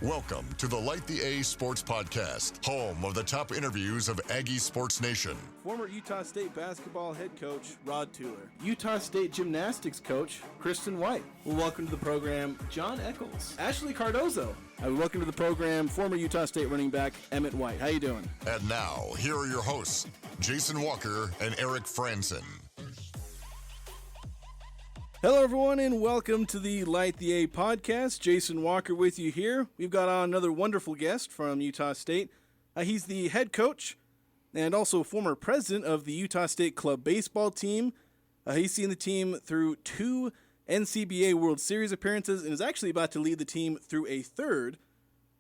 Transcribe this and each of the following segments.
Welcome to the Light the A Sports Podcast, home of the top interviews of Aggie Sports Nation. Former Utah State basketball head coach Rod Tueller. Utah State gymnastics coach Kristen White. Well, welcome to the program, John Eccles. Ashley Cardozo. Welcome to the program, former Utah State running back Emmett White. How you doing? And now, here are your hosts, Jason Walker and Eric Franson. Hello, everyone, and welcome to the Light the A podcast. Jason Walker with you here. We've got on another wonderful guest from Utah State. He's the head coach and also former president of the Utah State club baseball team. He's seen the team through 2 NCBA World Series appearances and is actually about to lead the team through a third,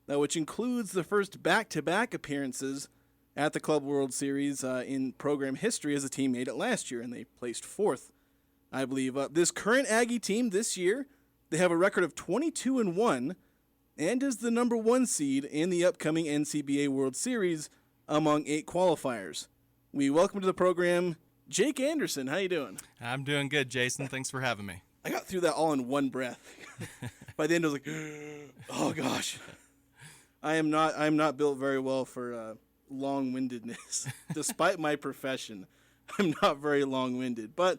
which includes the first back-to-back appearances at the Club World Series in program history, as the team made it last year, and they placed 4th. I believe this current Aggie team this year, they have a record of 22-1 and is the number 1 seed in the upcoming NCBA World Series among 8 qualifiers. We welcome to the program Jake Anderson. How you doing? I'm doing good, Jason. Thanks for having me. I got through that all in one breath. By the end, I was like, "Oh gosh." I'm not built very well for long-windedness, despite my profession. I'm not very long-winded, but.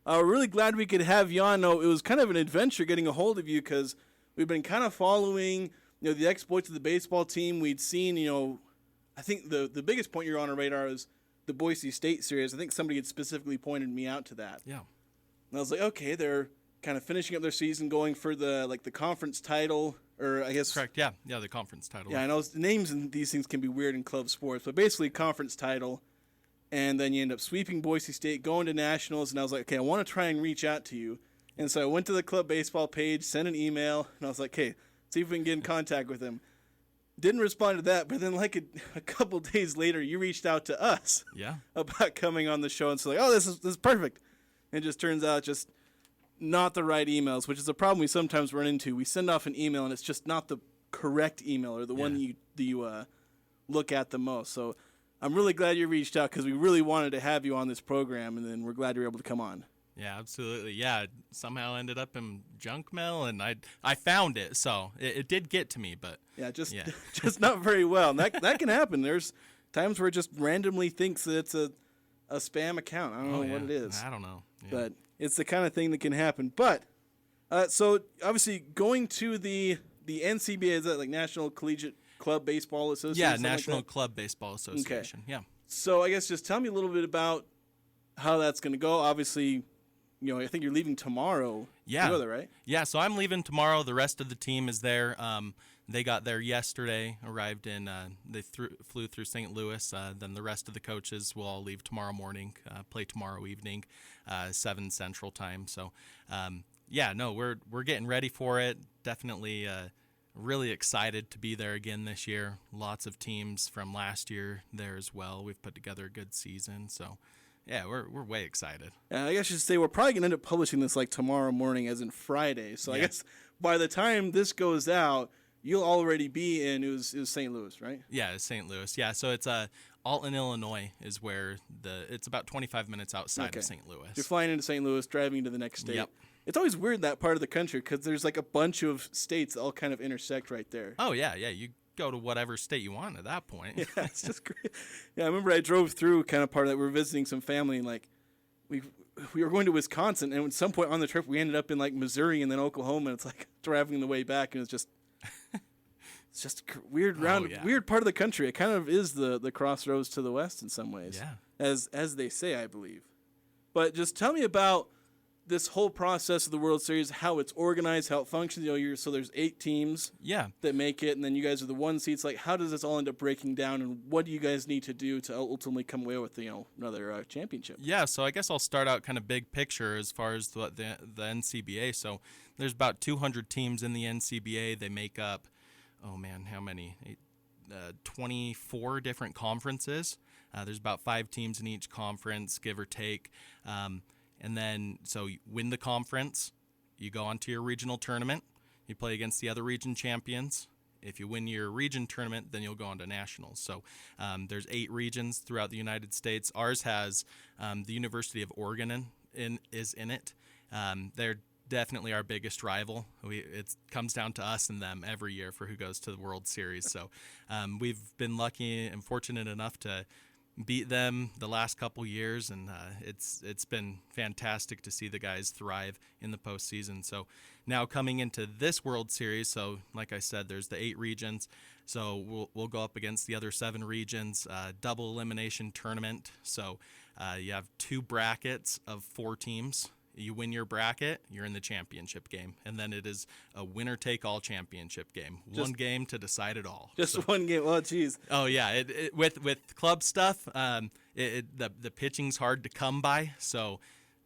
We're really glad we could have you on. No, it was kind of an adventure getting a hold of you because we've been kind of following, the exploits of the baseball team. We'd seen, I think the biggest point you're on our radar is the Boise State series. I think somebody had specifically pointed me out to that. Yeah. And I was like, okay, they're kind of finishing up their season, going for the conference title, or I guess. Correct. Yeah, the conference title. Yeah, I know names and these things can be weird in club sports, but basically conference title. And then you end up sweeping Boise State, going to nationals, and I was like, okay, I want to try and reach out to you. And so I went to the club baseball page, sent an email, and I was like, okay, see if we can get in contact with him. Didn't respond to that, but then a couple days later, you reached out to us about coming on the show, and so like, oh, this is perfect. And it just turns out just not the right emails, which is a problem we sometimes run into. We send off an email, and it's just not the correct email or the one you look at the most. So I'm really glad you reached out because we really wanted to have you on this program, and then we're glad you were able to come on. Yeah, absolutely. Yeah, it somehow ended up in junk mail, and I found it, so it did get to me, but just not very well. And that can happen. There's times where it just randomly thinks that it's a spam account. I don't know what it is. I don't know. Yeah. But it's the kind of thing that can happen. But so obviously going to the NCBA, is that like National Collegiate Club Baseball Association? Yeah, National Club Baseball Association. Okay. Yeah. So I guess just tell me a little bit about how that's going to go. Obviously, I think you're leaving tomorrow. Yeah. To go there, right? Yeah, so I'm leaving tomorrow. The rest of the team is there. They got there yesterday, arrived in, they flew through St. Louis. Then the rest of the coaches will all leave tomorrow morning, play tomorrow evening, 7 Central Time. So, we're getting ready for it. Definitely really excited to be there again this year. Lots of teams from last year there as well. We've put together a good season, so yeah, we're way excited. I guess I should say we're probably gonna end up publishing this like tomorrow morning, as in Friday. So I guess by the time this goes out, you'll already be in. It was St. Louis, right? Yeah, it's St. Louis. Yeah, so it's Alton, Illinois is where it's about 25 minutes outside of St. Louis. You're flying into St. Louis, driving to the next state. Yep. It's always weird that part of the country because there's like a bunch of states that all kind of intersect right there. Oh, yeah. You go to whatever state you want at that point. Yeah, it's just great. Yeah, I remember I drove through kind of part of that. We were visiting some family, and like we were going to Wisconsin, and at some point on the trip we ended up in like Missouri and then Oklahoma, and it's like driving the way back, and it's just a weird weird part of the country. It kind of is the crossroads to the west in some ways. Yeah. As they say, I believe. But just tell me about this whole process of the World Series, how it's organized, how it functions. So there's 8 teams that make it, and then you guys are the 1 seeds. Like, how does this all end up breaking down, and what do you guys need to do to ultimately come away with another championship? Yeah, so I guess I'll start out kind of big picture as far as the NCBA. So there's about 200 teams in the NCBA. They make up, how many? 24 different conferences. There's about 5 teams in each conference, give or take. And then, so you win the conference, you go on to your regional tournament, you play against the other region champions. If you win your region tournament, then you'll go on to nationals. So there's 8 regions throughout the United States. Ours has the University of Oregon is in it. They're definitely our biggest rival. It comes down to us and them every year for who goes to the World Series. So we've been lucky and fortunate enough to beat them the last couple years, and it's been fantastic to see the guys thrive in the postseason. So now coming into this World Series, so like I said, there's the 8 regions. So we'll go up against the other 7 regions, double elimination tournament. So you have 2 brackets of 4 teams. You win your bracket, you're in the championship game. And then it is a winner-take-all championship game. One game to decide it all. Just one game. Oh, geez. Oh, yeah. With club stuff, the pitching's hard to come by. So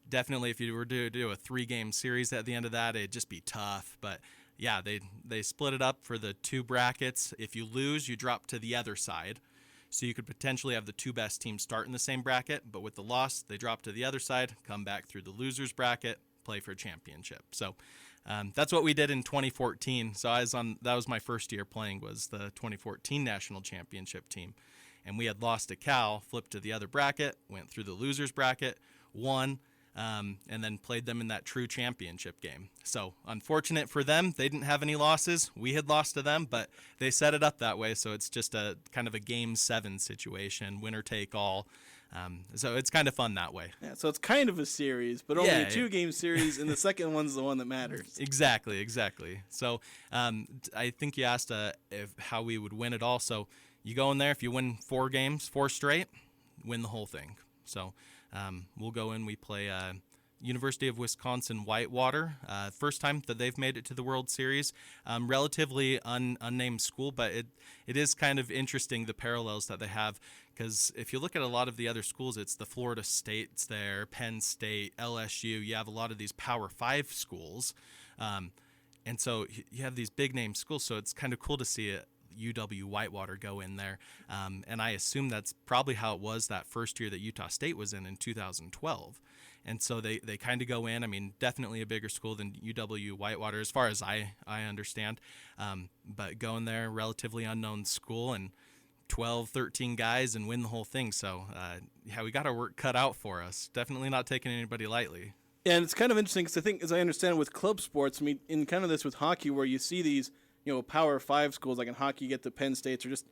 definitely if you were to do a 3-game series at the end of that, it'd just be tough. But, yeah, they split it up for the 2 brackets. If you lose, you drop to the other side. So you could potentially have the 2 best teams start in the same bracket, but with the loss, they drop to the other side, come back through the losers bracket, play for a championship. So that's what we did in 2014. So that was my first year playing, was the 2014 national championship team. And we had lost to Cal, flipped to the other bracket, went through the losers bracket, won, and then played them in that true championship game. So unfortunate for them, they didn't have any losses. We had lost to them, but they set it up that way. So it's just a kind of a game 7 situation, winner take all. So it's kind of fun that way. Yeah, so it's kind of a series, but only a 2-game series, and the second one's the one that matters. Exactly. So I think you asked how we would win it all. So you go in there, if you win 4 games, 4 straight, win the whole thing. So we'll go in, we play University of Wisconsin Whitewater. First time that they've made it to the World Series. Relatively unnamed school, but it is kind of interesting, the parallels that they have, because if you look at a lot of the other schools, it's the Florida States there, Penn State, LSU. You have a lot of these Power 5 schools. And so you have these big name schools, so it's kind of cool to see it. UW Whitewater go in there, and I assume that's probably how it was that first year that Utah State was in 2012. And so they kind of go in. I mean, definitely a bigger school than UW Whitewater, as far as I understand, but go in there, relatively unknown school, and 12, 13 guys and win the whole thing. So, yeah, we got our work cut out for us. Definitely not taking anybody lightly. And it's kind of interesting because I think, as I understand, with club sports, I mean, in kind of this with hockey, where you see these, Power 5 schools, like in hockey, you get the Penn States, or just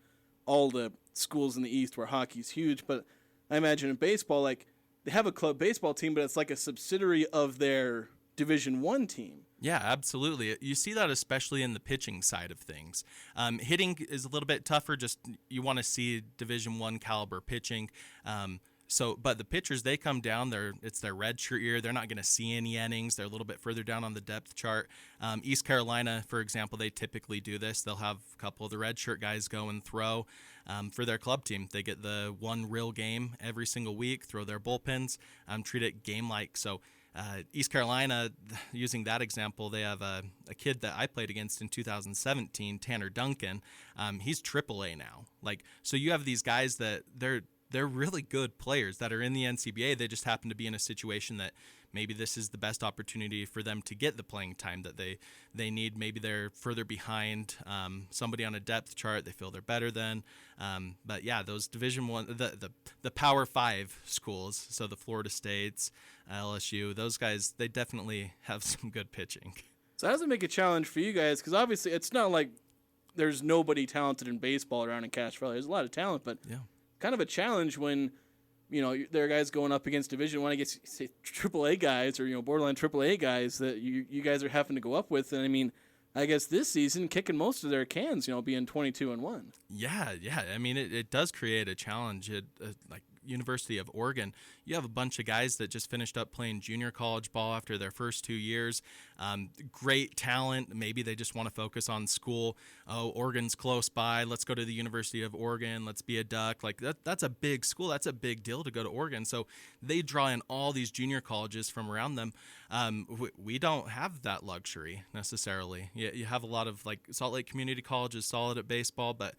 all the schools in the East where hockey's huge. But I imagine in baseball, like, they have a club baseball team, but it's like a subsidiary of their Division I team. Yeah, absolutely. You see that especially in the pitching side of things. Hitting is a little bit tougher. Just you want to see Division I caliber pitching. But the pitchers, they come down. It's their redshirt year. They're not going to see any innings. They're a little bit further down on the depth chart. East Carolina, for example, they typically do this. They'll have a couple of the redshirt guys go and throw for their club team. They get the one real game every single week, throw their bullpens, treat it game-like. So East Carolina, using that example, they have a kid that I played against in 2017, Tanner Duncan. He's AAA now. So you have these guys that they're really good players that are in the NCBA. They just happen to be in a situation that maybe this is the best opportunity for them to get the playing time that they need. Maybe they're further behind somebody on a depth chart. They feel they're better than. But yeah, those Division I, the Power 5 schools, so the Florida States, LSU, those guys, they definitely have some good pitching. So how does it make a challenge for you guys? Because obviously it's not like there's nobody talented in baseball around in Cache Valley. There's a lot of talent, but yeah. Kind of a challenge when, there are guys going up against Division I, I guess, say AAA guys or, borderline AAA guys that you guys are having to go up with. And I mean, I guess this season kicking most of their cans, being 22-1. Yeah. I mean, it does create a challenge. Like University of Oregon, you have a bunch of guys that just finished up playing junior college ball after their first 2 years. Great talent. Maybe they just want to focus on school. Oh, Oregon's close by. Let's go to the University of Oregon. Let's be a Duck. Like that's a big school. That's a big deal to go to Oregon. So they draw in all these junior colleges from around them. We don't have that luxury necessarily. You have a lot of like Salt Lake Community College is solid at baseball, but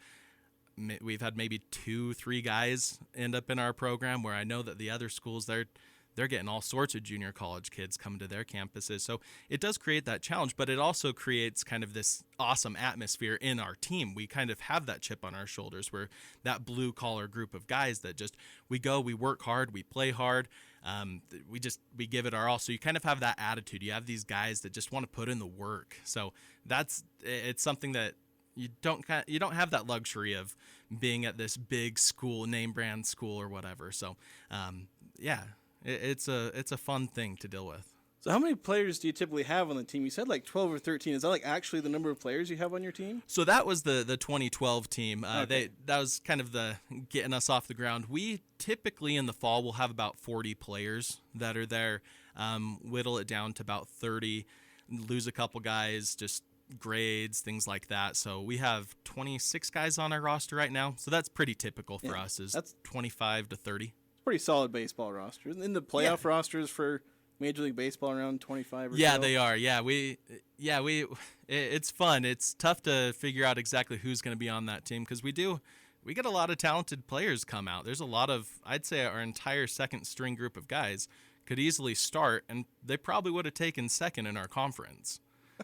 we've had maybe 2-3 guys end up in our program where I know that the other schools, they're they're getting all sorts of junior college kids coming to their campuses. So it does create that challenge, but it also creates kind of this awesome atmosphere in our team. We kind of have that chip on our shoulders. We're that blue collar group of guys that just, we work hard, we play hard. We give it our all. So you kind of have that attitude. You have these guys that just want to put in the work. So it's something that you don't have that luxury of being at this big school, name brand school or whatever. So it's a fun thing to deal with. So how many players do you typically have on the team? You said like 12 or 13. Is that like actually the number of players you have on your team? So that was the 2012 team. Okay. That was kind of the getting us off the ground. We typically in the fall will have about 40 players that are there. Whittle it down to about 30. Lose a couple guys, just grades, things like that. So we have 26 guys on our roster right now. So that's pretty typical for us. That's 25 to 30. Pretty solid baseball roster. In the playoff rosters for Major League Baseball around 25 or so? Yeah, they are. It's fun. It's tough to figure out exactly who's going to be on that team because we get a lot of talented players come out. There's a lot of, I'd say our entire second string group of guys could easily start, and they probably would have taken second in our conference.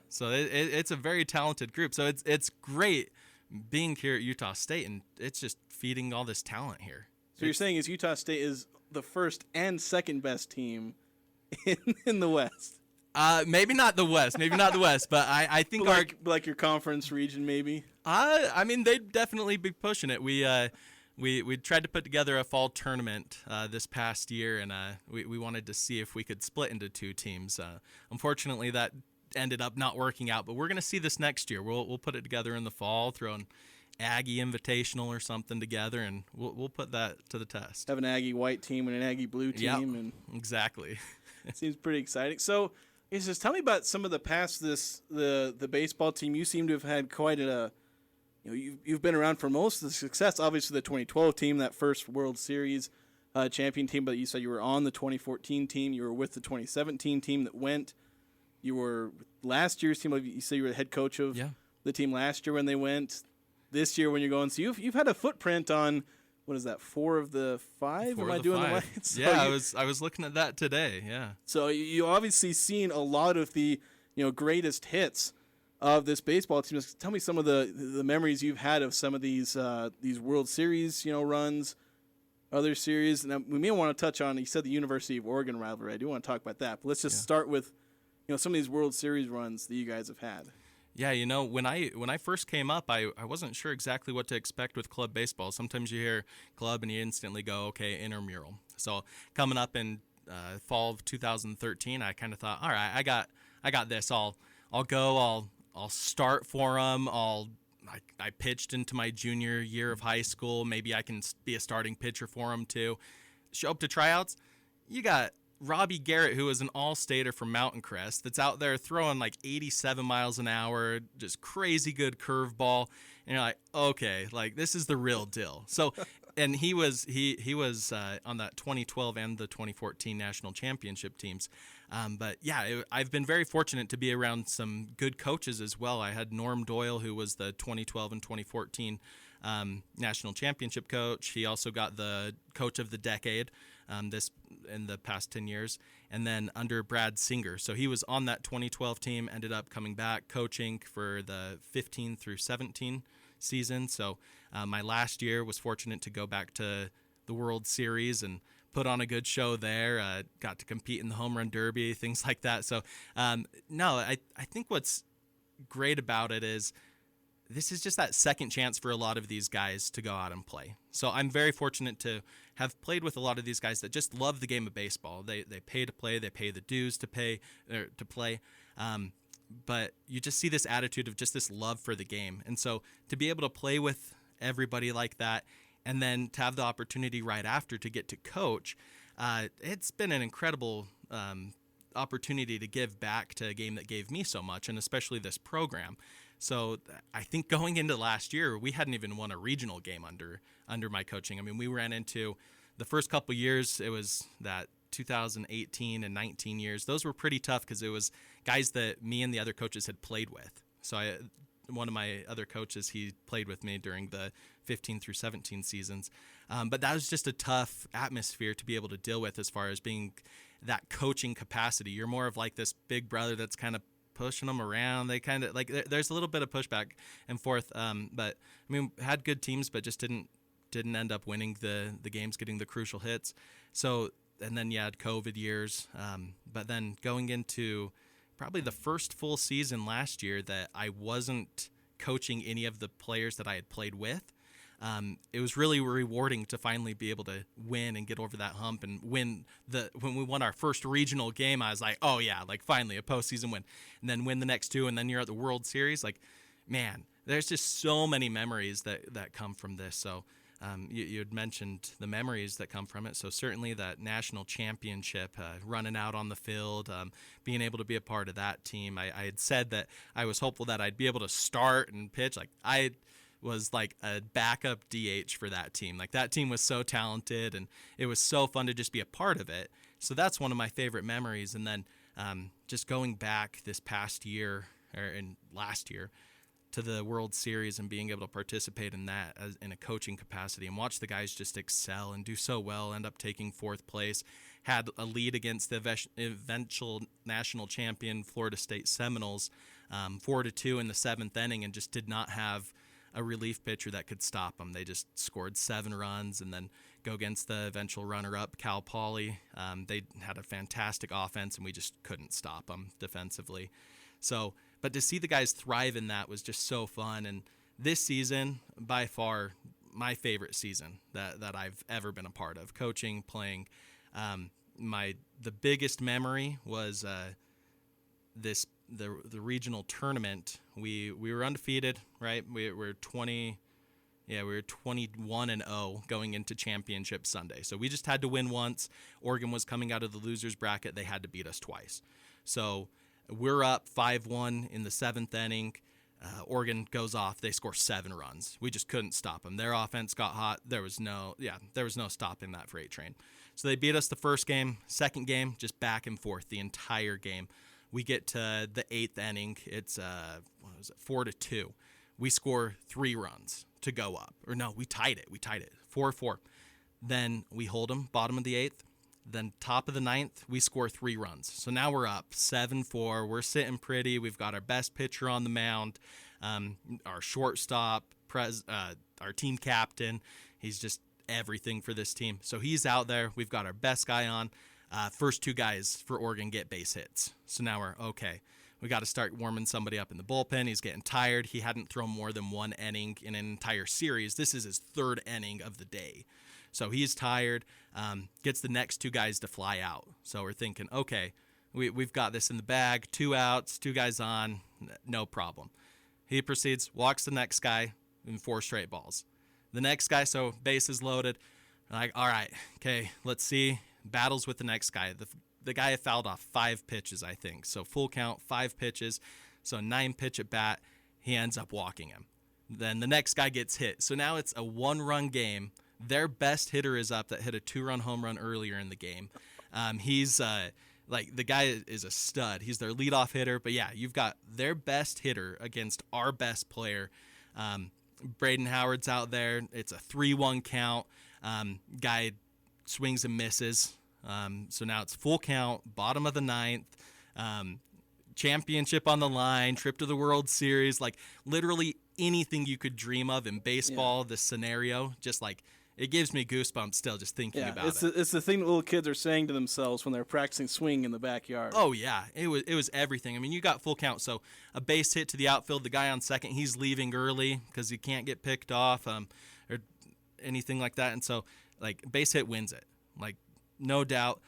So it's a very talented group. So it's great being here at Utah State, and it's just feeding all this talent here. So you're saying Utah State is the first and second best team in the West? Maybe not the West, but I think like your conference region, maybe. I mean, they'd definitely be pushing it. We tried to put together a fall tournament this past year, and we wanted to see if we could split into two teams. Unfortunately, that ended up not working out, but we're going to see this next year. We'll put it together in the fall, throw an Aggie Invitational or something together, and we'll put that to the test. Have an Aggie white team and an Aggie blue team. Yep, and exactly. Seems pretty exciting. So, just tell me about some of the past the baseball team. You seem to have had quite you've been around for most of the success. Obviously, the 2012 team, that first World Series champion team, but you said you were on the 2014 team. You were with the 2017 team that went. You were last year's team. You said you were the head coach of the team last year when they went. This year when you're going, so you've had a footprint on. What is that? 4 of the 5? Am I doing the right? So I was looking at that today. Yeah. So you obviously seen a lot of the greatest hits of this baseball team. Just tell me some of the memories you've had of some of these World Series runs, other series. And we may want to touch on. You said the University of Oregon rivalry. I do want to talk about that. But let's just start with some of these World Series runs that you guys have had. Yeah, when I first came up, I wasn't sure exactly what to expect with club baseball. Sometimes you hear club and you instantly go, okay, intramural. So coming up in fall of 2013, I kind of thought, all right, I got this. I'll go. I'll start for them. I pitched into my junior year of high school. Maybe I can be a starting pitcher for them too. Show up to tryouts. You got Robbie Garrett, who is an all-stater from Mountain Crest, that's out there throwing like 87 miles an hour, just crazy good curveball, and you're like, okay, like this is the real deal. So, and he was on that 2012 and the 2014 national championship teams. But yeah, I've been very fortunate to be around some good coaches as well. I had Norm Doyle, who was the 2012 and 2014 national championship coach. He also got the coach of the decade this in the past 10 years, and then under Brad Singer. So he was on that 2012 team, ended up coming back coaching for the 15 through 17 season. So my last year was fortunate to go back to the World Series and put on a good show there. Got to compete in the home run derby, things like that. So I think what's great about it is this is just that second chance for a lot of these guys to go out and play. So I'm very fortunate to have played with a lot of these guys that just love the game of baseball. They pay to play, they pay the dues to play. But you just see this attitude of just this love for the game. And so to be able to play with everybody like that, and then to have the opportunity right after to get to coach, it's been an incredible opportunity to give back to a game that gave me so much, and especially this program. So I think going into last year, we hadn't even won a regional game under my coaching. I mean, we ran into the first couple years, it was that 2018 and 19 years. Those were pretty tough because it was guys that me and the other coaches had played with. So one of my other coaches. He played with me during the 15 through 17 seasons. But that was just a tough atmosphere to be able to deal with as far as being that coaching capacity. You're more of like this big brother that's kind of pushing them around. They kind of like, there's a little bit of pushback and forth. But I mean, had good teams, but just didn't end up winning the games, getting the crucial hits. So, and then you had COVID years. But then going into probably the first full season last year that I wasn't coaching any of the players that I had played with, it was really rewarding to finally be able to win and get over that hump and when we won our first regional game. I was like, oh yeah, like finally a postseason win, and then win the next two, and then you're at the World Series. Like, man, there's just so many memories that come from this. So you had mentioned the memories that come from it. So certainly that national championship, running out on the field, being able to be a part of that team. I had said that I was hopeful that I'd be able to start and pitch. Like, I was like a backup DH for that team. Like, that team was so talented, and it was so fun to just be a part of it. So that's one of my favorite memories. And then just going back this past year and last year to the World Series and being able to participate in that in a coaching capacity and watch the guys just excel and do so well, end up taking fourth place, had a lead against the eventual national champion Florida State Seminoles, 4-2 in the seventh inning, and just did not have a relief pitcher that could stop them. They just scored 7 runs and then go against the eventual runner-up, Cal Poly. They had a fantastic offense, and we just couldn't stop them defensively. So, but to see the guys thrive in that was just so fun. And this season, by far, my favorite season that I've ever been a part of, coaching, playing. The biggest memory was the regional tournament. We were undefeated, right? We were 21-0 going into championship Sunday. So we just had to win once. Oregon was coming out of the losers bracket. They had to beat us twice. So we're up 5-1 in the seventh inning. Oregon goes off. They score 7 runs. We just couldn't stop them. Their offense got hot. There was no stopping that freight train. So they beat us the first game. Second game, just back and forth the entire game. We get to the 8th inning. It's 4-2. We score 3 runs to go up. Or no, we tied it. 4-4. Then we hold them, bottom of the 8th. Then top of the 9th, we score 3 runs. So now we're up 7-4. We're sitting pretty. We've got our best pitcher on the mound, our shortstop, our team captain. He's just everything for this team. So he's out there. We've got our best guy on. First 2 guys for Oregon get base hits. So now we're okay. We got to start warming somebody up in the bullpen. He's getting tired. He hadn't thrown more than 1 inning in an entire series. This is his 3rd inning of the day. So he's tired, gets the next 2 guys to fly out. So we're thinking, okay, we've got this in the bag, 2 outs, 2 guys on, no problem. He proceeds, walks the next guy in 4 straight balls. The next guy, so bases loaded, like, all right, okay, let's see, battles with the next guy. The guy fouled off 5 pitches, I think. So full count, 5 pitches, so 9 pitch at bat, he ends up walking him. Then the next guy gets hit. So now it's a 1-run game. Their best hitter is up that hit a 2-run home run earlier in the game. He's like, the guy is a stud. He's their leadoff hitter. But yeah, you've got their best hitter against our best player. Braden Howard's out there. It's a 3-1 count. Guy swings and misses. So now it's full count, bottom of the 9th. Championship on the line, trip to the World Series, like literally anything you could dream of in baseball. This scenario, just like, it gives me goosebumps still just thinking about it. It's the thing that little kids are saying to themselves when they're practicing swing in the backyard. Oh yeah, it was everything. I mean, you got full count, so a base hit to the outfield. The guy on second, he's leaving early because he can't get picked off, or anything like that. And so, like, base hit wins it, like, no doubt.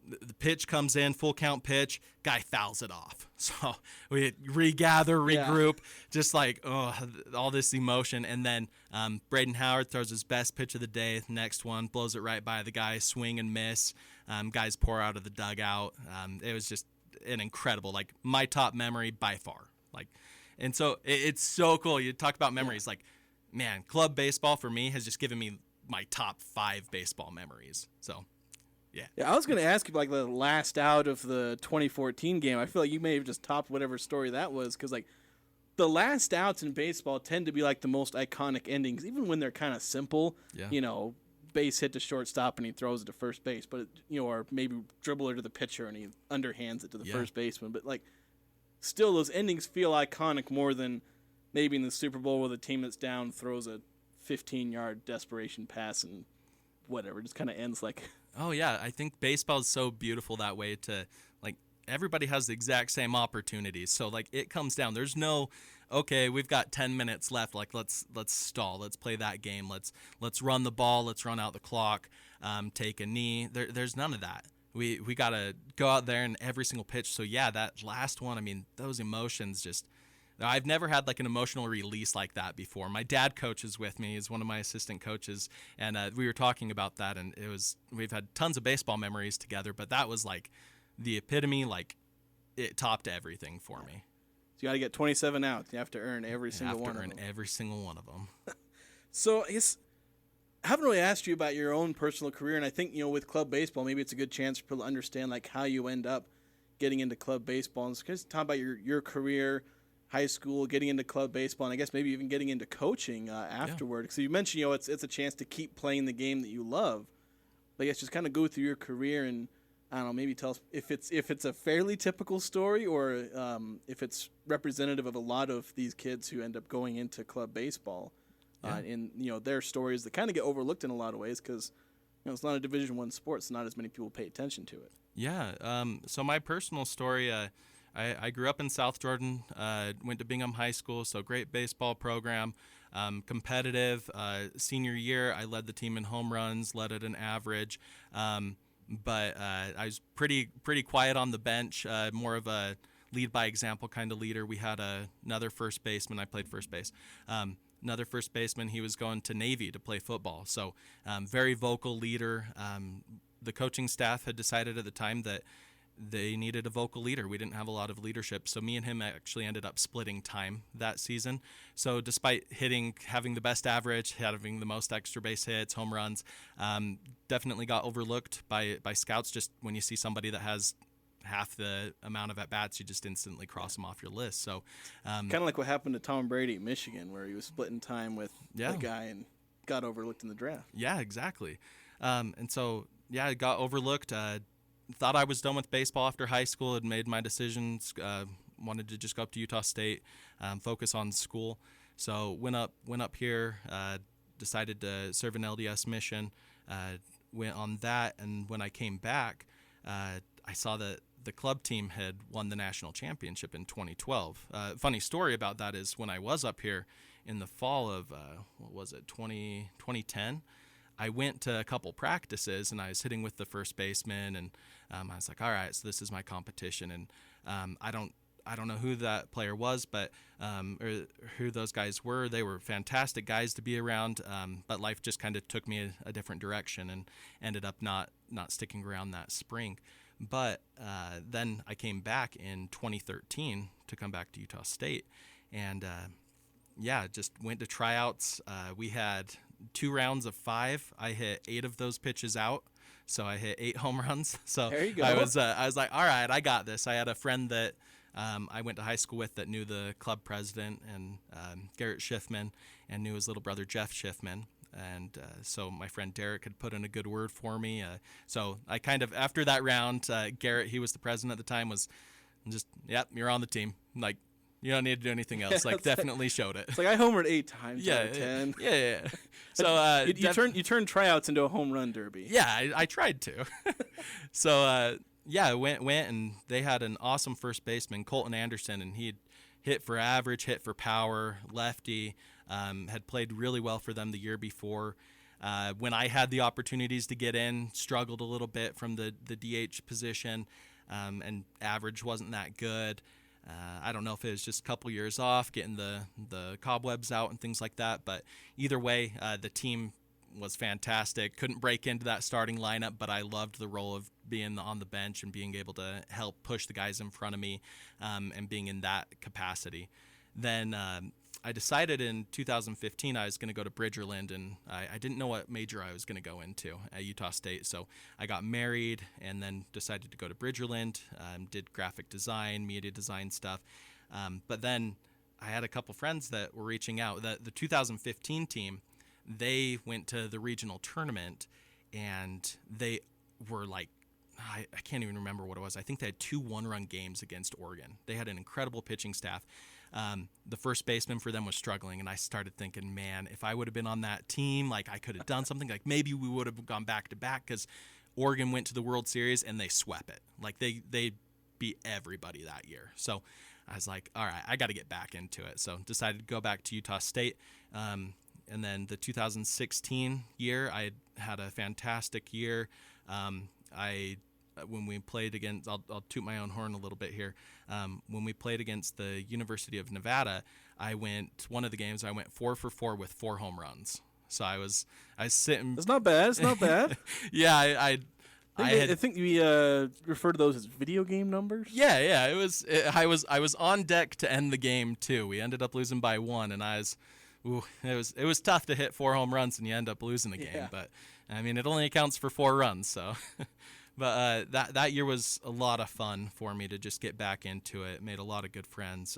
The pitch comes in, full count pitch, guy fouls it off. So we regather, regroup, just like, all this emotion. And then Braden Howard throws his best pitch of the day. Next one, blows it right by the guy, swing and miss. Guys pour out of the dugout. It was just an incredible, like, my top memory by far. Like, and so it's so cool. You talk about memories, like, man, club baseball for me has just given me my top 5 baseball memories. So. Yeah, I was going to ask you, like, the last out of the 2014 game. I feel like you may have just topped whatever story that was, because, like, the last outs in baseball tend to be like the most iconic endings, even when they're kind of simple. Yeah. You know, base hit to shortstop and he throws it to first base, but or maybe dribbler to the pitcher and he underhands it to the first baseman. But like, still, those endings feel iconic more than maybe in the Super Bowl where the team that's down throws a 15-yard desperation pass and whatever, just kind of ends like. Oh yeah, I think baseball is so beautiful that way. To like, everybody has the exact same opportunities, so like it comes down. There's no, okay, we've got 10 minutes left. Like let's stall. Let's play that game. Let's run the ball. Let's run out the clock. Take a knee. There's none of that. We gotta go out there and every single pitch. So yeah, that last one. I mean, those emotions just. I've never had like an emotional release like that before. My dad coaches with me. He's one of my assistant coaches, and we were talking about that, and we've had tons of baseball memories together, but that was like the epitome. Like, it topped everything for me. So you got to get 27 outs. You have to earn every single one of them. Every single one of them. So I guess I haven't really asked you about your own personal career, and I think with club baseball, maybe it's a good chance for people to understand like how you end up getting into club baseball. And just talk about your career. High school, getting into club baseball, and I guess maybe even getting into coaching afterward. So you mentioned, it's a chance to keep playing the game that you love. But I guess just kind of go through your career and I don't know, maybe tell us if it's a fairly typical story or if it's representative of a lot of these kids who end up going into club baseball. And their stories that kind of get overlooked in a lot of ways because it's not a Division I sport, so not as many people pay attention to it. Yeah. So my personal story. I grew up in South Jordan, went to Bingham High School, so great baseball program, competitive. Senior year, I led the team in home runs, led at an average, but I was pretty quiet on the bench, more of a lead by example kind of leader. We had another first baseman. I played first base. Another first baseman, he was going to Navy to play football, so very vocal leader. The coaching staff had decided at the time that they needed a vocal leader. We didn't have a lot of leadership, so me and him actually ended up splitting time that season. So despite having the best average, having the most extra base hits, home runs, definitely got overlooked by scouts. Just when you see somebody that has half the amount of at-bats, you just instantly cross them off your list. So kind of like what happened to Tom Brady at Michigan, where he was splitting time with a guy and got overlooked in the draft. Yeah, exactly. And so, yeah, it got overlooked. Thought I was done with baseball after high school, had made my decisions, wanted to just go up to Utah State, focus on school. So went up here, decided to serve an LDS mission, went on that, and when I came back, I saw that the club team had won the national championship in 2012. Funny story about that is when I was up here in the fall of, 2010, I went to a couple practices and I was hitting with the first baseman and I was like, all right, so this is my competition. And I don't know who that player was, but or who those guys were. They were fantastic guys to be around, but life just kind of took me a different direction and ended up not sticking around that spring. But then I came back in 2013 to come back to Utah State, and just went to tryouts. We had 2 rounds of 5. I hit 8 of those pitches out, so I hit 8 home runs. So there you go. I was like, all right, I got this. I had a friend that I went to high school with that knew the club president and Garrett Schiffman, and knew his little brother Jeff Schiffman. And so my friend Derek had put in a good word for me. So I kind of, after that round, Garrett, he was the president at the time, was just, yep, you're on the team. Like, you don't need to do anything else. Like, definitely showed it. It's like I homered 8 times out of 10. Yeah. So you turned tryouts into a home run derby. Yeah, I tried to. So went and they had an awesome first baseman, Colton Anderson, and he'd hit for average, hit for power, lefty. Had played really well for them the year before. When I had the opportunities to get in, struggled a little bit from the DH position, and average wasn't that good. I don't know if it was just a couple years off, getting the cobwebs out and things like that. But either way, the team was fantastic. Couldn't break into that starting lineup, but I loved the role of being on the bench and being able to help push the guys in front of me, and being in that capacity. Then I decided in 2015 I was going to go to Bridgerland, and I didn't know what major I was going to go into at Utah State. So I got married and then decided to go to Bridgerland, did graphic design, media design stuff. But then I had a couple friends that were reaching out. The 2015 team, they went to the regional tournament, and they were like, I can't even remember what it was. I think they had 2 one-run games against Oregon. They had an incredible pitching staff. The first baseman for them was struggling, and I started thinking, man, if I would have been on that team, like I could have done something. Like maybe we would have gone back-to-back, because Oregon went to the World Series and they swept it. Like they beat everybody that year. So I was like, all right, I got to get back into it. So decided to go back to Utah State. And then the 2016 year, I had a fantastic year. When we played against, I'll toot my own horn a little bit here. When we played against the University of Nevada, one of the games I went 4 for 4 with 4 home runs. So I was sitting. It's not bad. It's not bad. Yeah, I think we refer to those as video game numbers. Yeah. I was on deck to end the game too. We ended up losing by 1, and it was tough to hit 4 home runs and you end up losing the game. Yeah. But I mean, it only accounts for 4 runs. So, but that year was a lot of fun for me to just get back into it. Made a lot of good friends.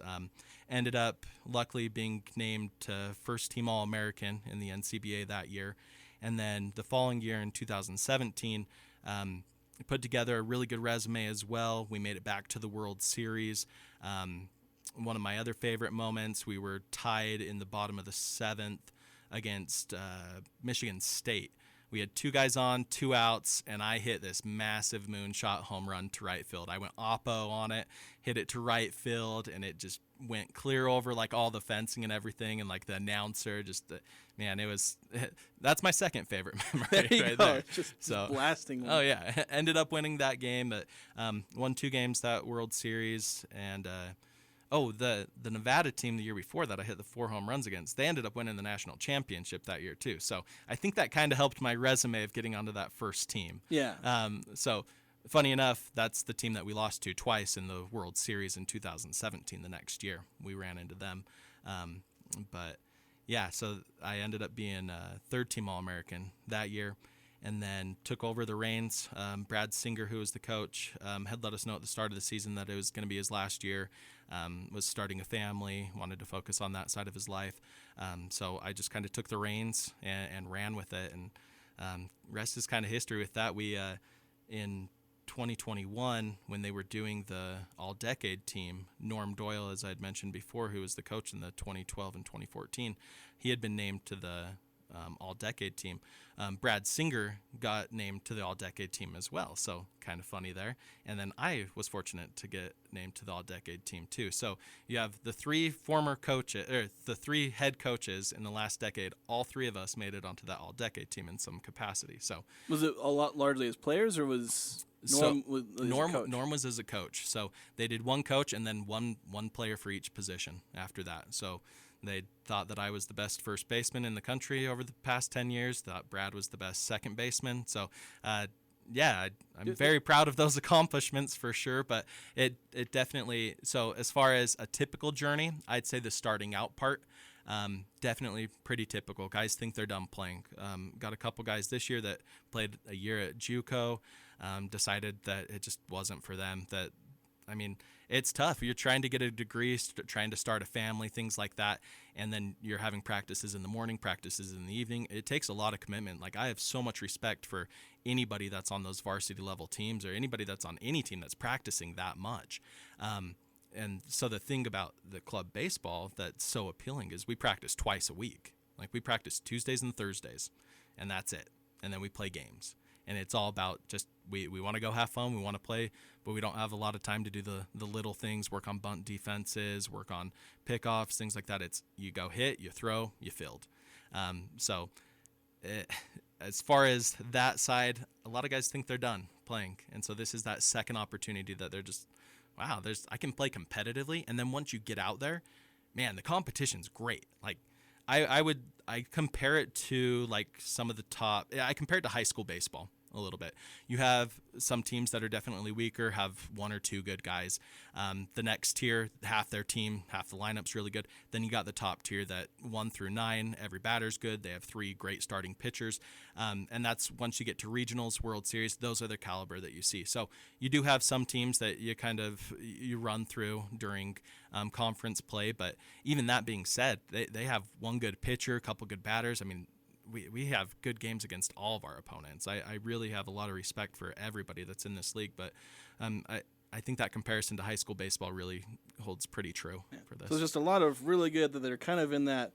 Ended up luckily being named to first team All-American in the NCBA that year, and then the following year in 2017. Put together a really good resume as well. We made it back to the World Series. One of my other favorite moments, we were tied in the bottom of the 7th against Michigan State. We had 2 guys on, 2 outs, and I hit this massive moonshot home run to right field. I went oppo on it, hit it to right field, and it just went clear over like all the fencing and everything, and like the announcer that's my second favorite memory right there. Just blasting one. Oh yeah, ended up winning that game, but won 2 games that World Series, and the Nevada team the year before that I hit the 4 home runs against, they ended up winning the national championship that year too. So I think that kind of helped my resume of getting onto that first team. Yeah. So funny enough, that's the team that we lost to twice in the World Series in 2017. The next year we ran into them. But yeah, so I ended up being a 3rd team All-American that year, and then took over the reins. Brad Singer, who was the coach, had let us know at the start of the season that it was going to be his last year. Was starting a family, wanted to focus on that side of his life. So I just kind of took the reins and ran with it, and rest is kind of history with that. We in 2021, when they were doing the all-decade team, Norm Doyle, as I had mentioned before, who was the coach in the 2012 and 2014, he had been named to the all-decade team. Brad Singer got named to the all-decade team as well, so kind of funny there. And then I was fortunate to get named to the all-decade team too. So you have the 3 former coaches, or the 3 head coaches in the last decade. All 3 of us made it onto that all-decade team in some capacity. So was it a lot largely as players, or was Norm was as a coach? So they did 1 coach and then one player for each position after that. So they thought that I was the best first baseman in the country over the past 10 years, thought Brad was the best second baseman. So, I'm very proud of those accomplishments for sure, but it definitely, so as far as a typical journey, I'd say the starting out part, definitely pretty typical. Guys think they're done playing. Got a couple guys this year that played a year at JUCO, decided that it just wasn't for them. It's tough. You're trying to get a degree, trying to start a family, things like that, and then you're having practices in the morning, practices in the evening. It takes a lot of commitment. Like, I have so much respect for anybody that's on those varsity level teams, or anybody that's on any team that's practicing that much. And so the thing about the club baseball that's so appealing is we practice twice a week. Like, we practice Tuesdays and Thursdays, and that's it. And then we play games. And it's all about just we want to go have fun, we want to play, but we don't have a lot of time to do the little things, work on bunt defenses, work on pickoffs, things like that. It's you go hit, you throw, you field. As far as that side, a lot of guys think they're done playing. And so this is that second opportunity that they're just, wow, I can play competitively. And then once you get out there, man, the competition's great. Like, I compare it to like some of the top, I compare it to high school baseball a little bit. You have some teams that are definitely weaker, have one or two good guys. The next tier, half their team, half the lineup's really good. Then you got the top tier that 1 through 9, every batter's good. They have 3 great starting pitchers. And that's once you get to regionals, World Series, those are the caliber that you see. So you do have some teams that you run through during conference play. But even that being said, they have one good pitcher, a couple good batters. I mean, we have good games against all of our opponents. I really have a lot of respect for everybody that's in this league, but I think that comparison to high school baseball really holds pretty true for this. So there's just a lot of really good that they're kind of in that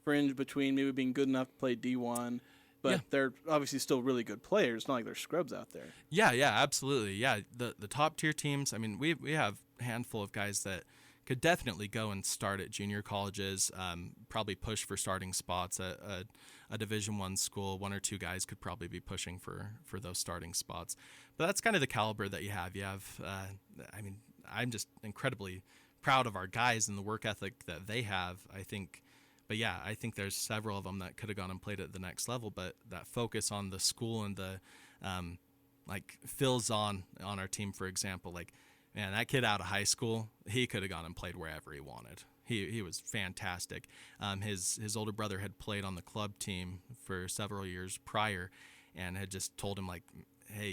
fringe between maybe being good enough to play D1, but they're obviously still really good players. It's not like they're scrubs out there. Yeah, absolutely. Yeah, the top tier teams, I mean, we have a handful of guys that could definitely go and start at junior colleges, probably push for starting spots at a Division I school. 1 or 2 guys could probably be pushing for those starting spots. But that's kind of the caliber that you have. I mean, I'm just incredibly proud of our guys and the work ethic that they have, I think. But yeah, I think there's several of them that could have gone and played at the next level, but that focus on the school and the like Phil's on our team, for example, like, man, that kid out of high school, he could have gone and played wherever he wanted. He was fantastic. His older brother had played on the club team for several years prior and had just told him, like, hey,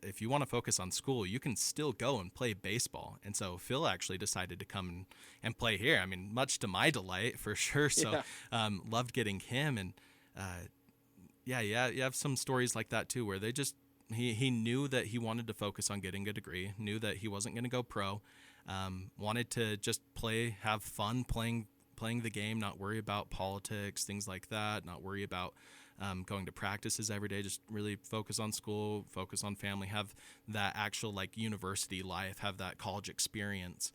if you want to focus on school, you can still go and play baseball. And so Phil actually decided to come and play here. I mean, much to my delight, for sure. So loved getting him. And you have some stories like that too, where they just, he knew that he wanted to focus on getting a degree, knew that he wasn't going to go pro, wanted to just play, have fun playing the game, not worry about politics, things like that, not worry about going to practices every day, just really focus on school, focus on family, have that actual like university life, have that college experience.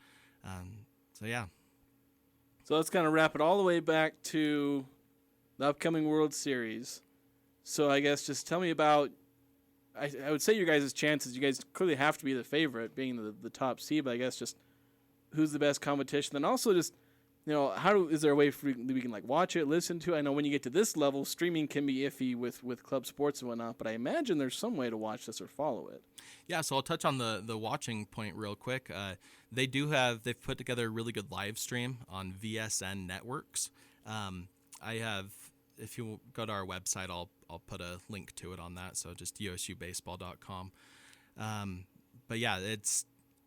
So let's kind of wrap it all the way back to the upcoming World Series. So I guess just tell me about, I would say your guys' chances. You guys clearly have to be the favorite, being the top seed, but I guess just who's the best competition. Then also just, is there a way we can like watch it, listen to it? I know when you get to this level, streaming can be iffy with club sports and whatnot, but I imagine there's some way to watch this or follow it. Yeah, so I'll touch on the watching point real quick. They've put together a really good live stream on VSN networks. If you go to our website, I'll put a link to it on that. So just usubaseball.com. But yeah,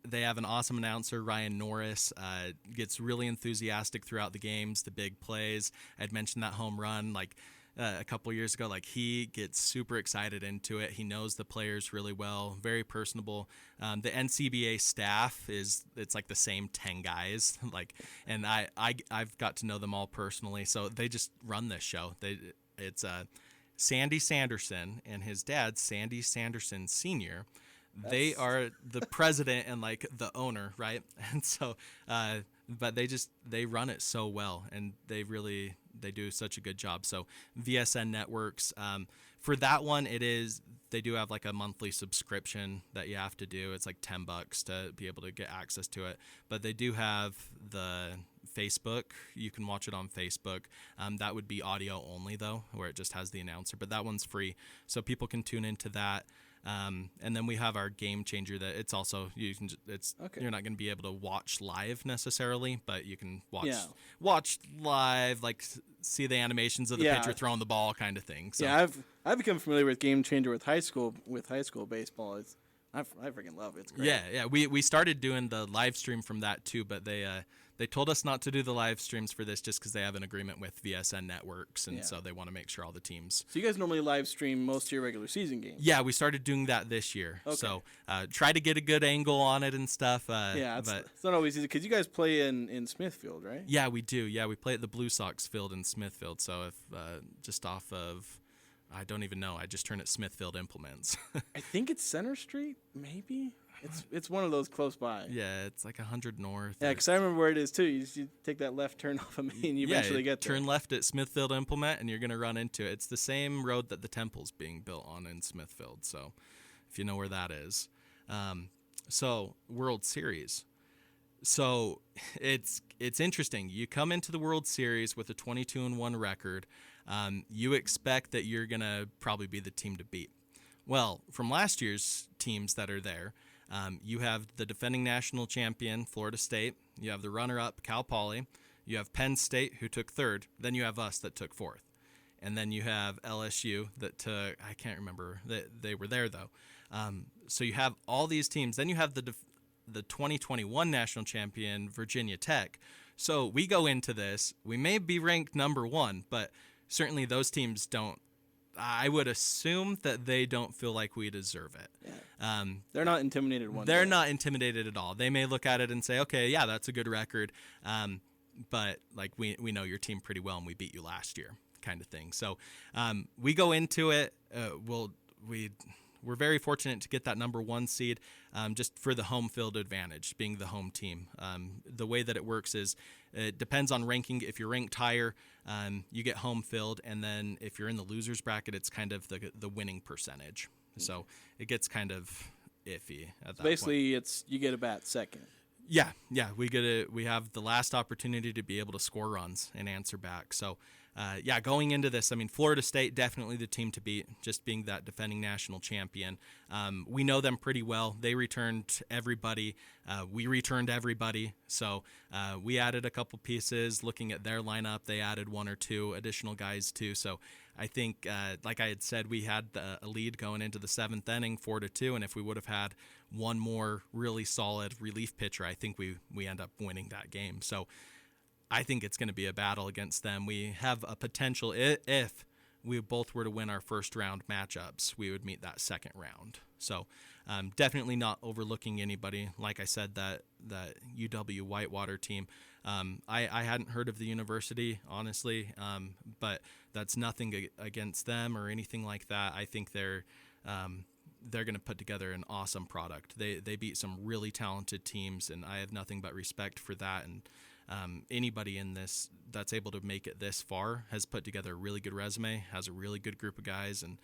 they have an awesome announcer, Ryan Norris, gets really enthusiastic throughout the games, the big plays. I'd mentioned that home run like a couple years ago. Like, he gets super excited into it. He knows the players really well, very personable. The NCBA staff it's like the same 10 guys. Like, and I've got to know them all personally. So they just run this show. It's Sandy Sanderson and his dad, Sandy Sanderson Sr. They are the president and like the owner, right? And so, but they run it so well, and they do such a good job. So VSN Networks, for that one, they do have like a monthly subscription that you have to do. It's like $10 to be able to get access to it. But they do have the Facebook. You can watch it on Facebook. That would be audio only though, where it just has the announcer. But that one's free, so people can tune into that. And then we have our Game Changer that it's also you're not going to be able to watch live necessarily, but you can watch live, like see the animations of the pitcher throwing the ball, kind of thing. So. Yeah, I've become familiar with Game Changer with high school baseball. I freaking love it. It's great. Yeah. We started doing the live stream from that too, but they told us not to do the live streams for this just because they have an agreement with VSN Networks, and so they want to make sure all the teams. So you guys normally live stream most of your regular season games? Yeah, we started doing that this year. Okay. So try to get a good angle on it and stuff. It's not always easy because you guys play in Smithfield, right? Yeah, we do. Yeah, we play at the Blue Sox field in Smithfield. So if just off of, I don't even know. I just turn it Smithfield Implements. I think it's Center Street, maybe. It's one of those close by. Yeah, it's like 100 North. Yeah, because I remember where it is too. You take that left turn off of Main, you eventually get there. Turn left at Smithfield Implement, and you're going to run into it. It's the same road that the temple's being built on in Smithfield. So, if you know where that is. So World Series. So it's interesting. You come into the World Series with a 22-1 record. You expect that you're going to probably be the team to beat. Well, from last year's teams that are there, you have the defending national champion, Florida State. You have the runner-up, Cal Poly. You have Penn State, who took third. Then you have us that took fourth. And then you have LSU that took, I can't remember, they were there, though. So you have all these teams. Then you have the 2021 national champion, Virginia Tech. So we go into this. We may be ranked number one, but certainly those teams don't. I would assume that they don't feel like we deserve it. Yeah. They're not intimidated one They're bit. not intimidated at all. They may look at it and say, okay, yeah, that's a good record. But like we know your team pretty well and we beat you last year kind of thing. So we go into it. We're very fortunate to get that number one seed just for the home field advantage, being the home team. The way that it works is it depends on ranking. If you're ranked higher, you get home field. And then if you're in the losers bracket, it's kind of the winning percentage. So it gets kind of iffy at that Basically, point. it's you get a bat second. Yeah. We have the last opportunity to be able to score runs and answer back. So, going into this, I mean, Florida State, definitely the team to beat, just being that defending national champion. We know them pretty well. They returned everybody. We returned everybody. So we added a couple pieces. Looking at their lineup, they added one or two additional guys too. So I think, like I had said, we had a lead going into the seventh inning, 4-2, and if we would have had one more really solid relief pitcher, I think we end up winning that game. So I think it's going to be a battle against them. We have a potential, if we both were to win our first round matchups, we would meet that second round. So definitely not overlooking anybody. Like I said, that UW Whitewater team, I hadn't heard of the university, honestly, but that's nothing against them or anything like that. I think they're going to put together an awesome product. They beat some really talented teams, and I have nothing but respect for that. And anybody in this that's able to make it this far has put together a really good resume, has a really good group of guys, and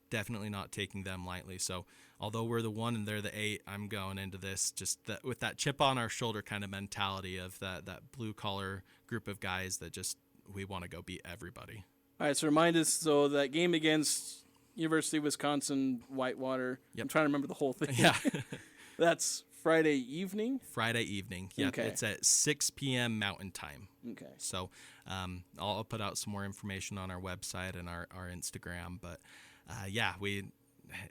definitely not taking them lightly. So although we're the 1 and they're the 8, I'm going into this just with that chip on our shoulder kind of mentality of that blue-collar group of guys that just we want to go beat everybody. All right, so remind us, so that game against University of Wisconsin Whitewater, Yep. I'm trying to remember the whole thing. Yeah. That's Friday evening? Friday evening. Yeah, Okay. It's at 6 p.m. Mountain Time. Okay. So I'll put out some more information on our website and our Instagram. But,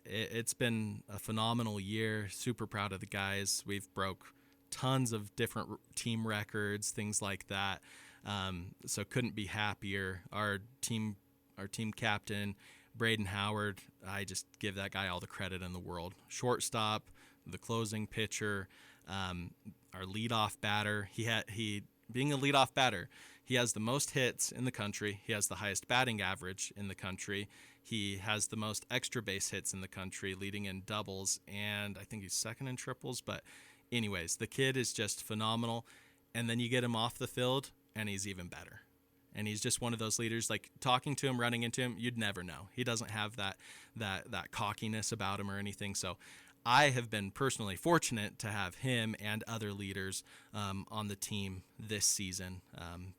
it's been a phenomenal year. Super proud of the guys. We've broke tons of different team records, things like that. So couldn't be happier. Our team captain, Braden Howard, I just give that guy all the credit in the world. Shortstop, the closing pitcher, our leadoff batter. He being a leadoff batter, he has the most hits in the country. He has the highest batting average in the country. He has the most extra base hits in the country, leading in doubles, and I think he's second in triples. But anyways, the kid is just phenomenal. And then you get him off the field, and he's even better. And he's just one of those leaders, like talking to him, running into him, you'd never know. He doesn't have that cockiness about him or anything. So I have been personally fortunate to have him and other leaders on the team this season,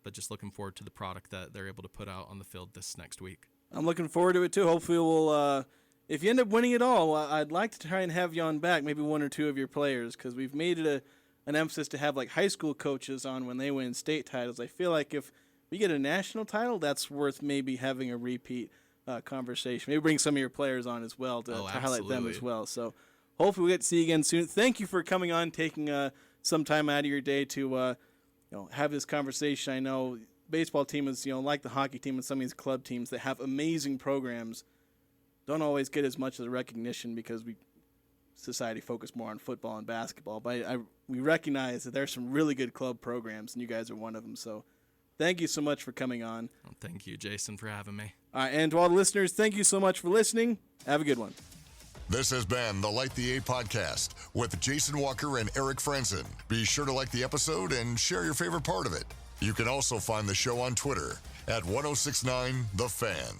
but just looking forward to the product that they're able to put out on the field this next week. I'm looking forward to it, too. Hopefully we'll, if you end up winning it all, I'd like to try and have you on back, maybe one or two of your players, because we've made it an emphasis to have like high school coaches on when they win state titles. I feel like if we get a national title, that's worth maybe having a repeat conversation. Maybe bring some of your players on as well to highlight them as well. So hopefully we'll get to see you again soon. Thank you for coming on, taking some time out of your day to have this conversation. I know baseball team is, like the hockey team and some of these club teams that have amazing programs, don't always get as much of the recognition because society focus more on football and basketball. But we recognize that there's some really good club programs, and you guys are one of them. So thank you so much for coming on. Well, thank you, Jason, for having me. All right, and to all the listeners, thank you so much for listening. Have a good one. This has been the Light the A podcast with Jason Walker and Eric Franzen. Be sure to like the episode and share your favorite part of it. You can also find the show on Twitter at 1069 The Fan.